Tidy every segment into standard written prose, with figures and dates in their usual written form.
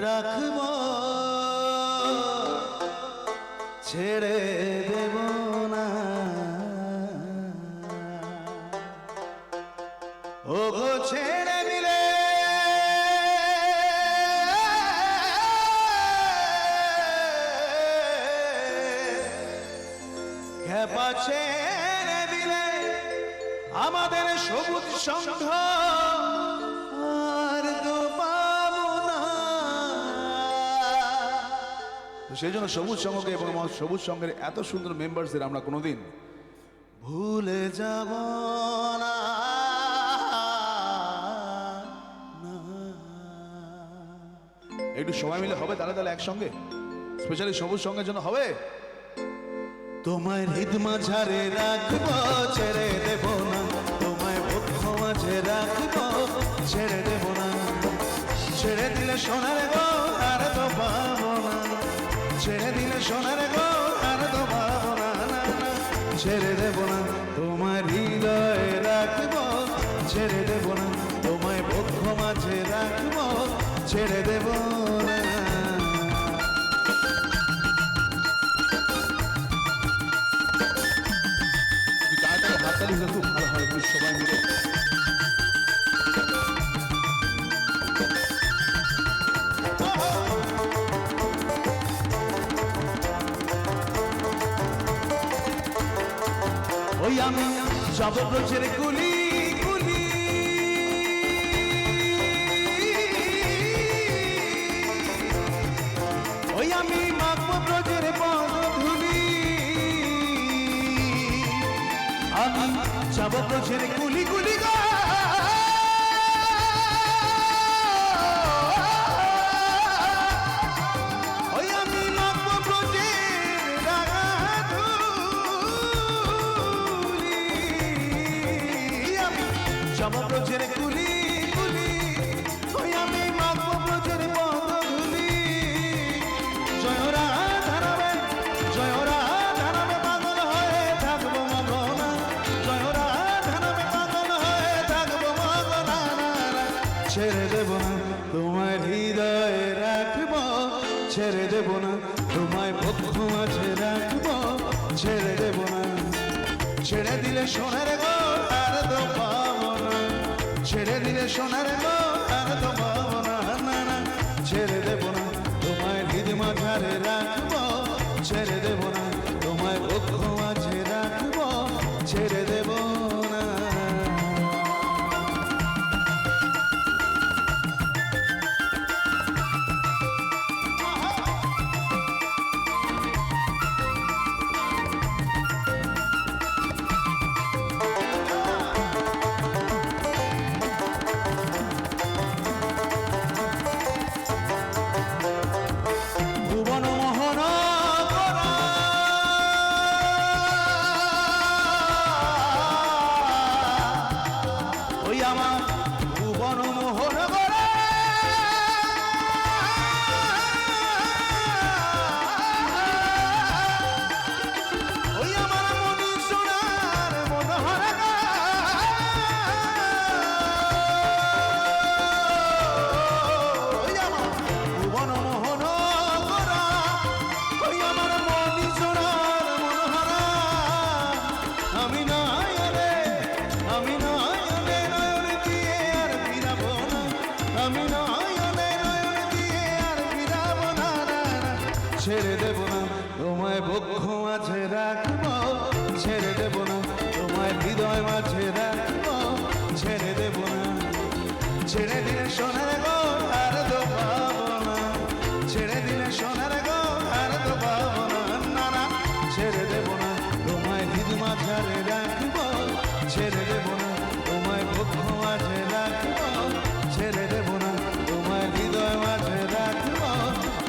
রাখব ছেড়ে দেব না ও গো ছেড়ে দিলে খেপা ছেড়ে দিলে আমাদের সবুজ সংঘ আর তো পাবো না। সেই জন্য সবুজ সংঘকে এবং আমার সবুজ সংঘের এত সুন্দর মেম্বারসদের আমরা কোনোদিন ভুলে যাব না। একটু সবাই মিলে হবে তাহলে তাহলে একসঙ্গে স্পেশালি সবুজ সংঘের জন্য হবে। তোমায় হৃদ মাঝারে রাখবো ছেড়ে দেব না, তোমায় বক্ষ মাঝে রাখবো ছেড়ে দেব না। ছেড়ে দিলে সোনার গো আর তো পাবো না, ছেড়ে দিলে সোনার গো আর তো পাবো না। ছেড়ে দেব না তোমায় হৃদয়ে রাখবো ছেড়ে দেব না, তোমায় বক্ষ মাঝে রাখবো ছেড়ে দেব না। খুব ভালো হয় সবাই মিলে। ওই আমি যাব ব্রজের কুলি কুলি, ওই আমি মাখবো ব্রজের পদধূলি, আমি যাব ব্রজের কুলি কুলি গো। ওই আমি মাখবো ব্রজের রাঙা ধূলি, আমি যাব ব্রজের কুলি কুলি, ওই আমি মাখবো ব্রজের পদধূলি। জয় রাধা নামে জয় রাধা নামে পাগল হয়ে থাকবো মগনা, জয় রাধা নামে পাগল হয়ে থাকবো মগনা। ছেড়ে দেব না তোমায় হৃদয়ে রাখবো ছেড়ে দেব না, তোমায় বক্ষ মাঝে রাখবো ছেড়ে দেব না। ছেড়ে দিলে সোনার গো আর তো পাবো না, ছেড়ে দিলে সোনার গো আর তো পাবো না। না না ছেড়ে দেব না তোমায় হৃদ মাঝারে রাখবো ছেড়ে দেব না, তোমায় বক্ষ মাঝে রাখবো ছেড়ে দেব না। ভুবন মোহন করা ওই আমার ভুবন মোহন করা, ওই আমার মনি সোনার মনোহর গা, ওই আমার ভুবন মোহন করা, ওই আমার মনি সোনার মনোহর। আমি নয়নে নয়ন দিয়ে আর ফিরাবো না, আমি নয়নে নয়ন দিয়ে আর ফিরাবো না। ছেড়ে দেব না তোমায় বক্ষ মাঝে রাখবো ছেড়ে দেব না, তোমায় হৃদয় মাঝে রাখবো ছেড়ে দেব না। ছেড়ে দিলে সোনার গো আর তো পাবো না, ছেড়ে দিলে সোনার গো আর তো পাবো না। না না ছেড়ে দেব না তোমায় হৃদ মাঝারে রাখবো ছেড়ে দেব না, তোমায় বক্ষ মাঝে রাখবো ছেড়ে দেব না, তোমায় হৃদয় মাঝে রাখবো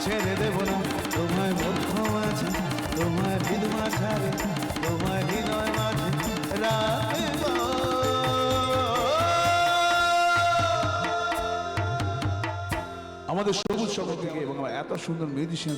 ছেড়ে দেব না, তোমায় বক্ষ মাঝে তোমায় হৃদ মাঝারে তোমায় হৃদয় মাঝে রাখবো। আমাদের সবুজ সংঘ থেকে এবং এত সুন্দর মিউজিশিয়ান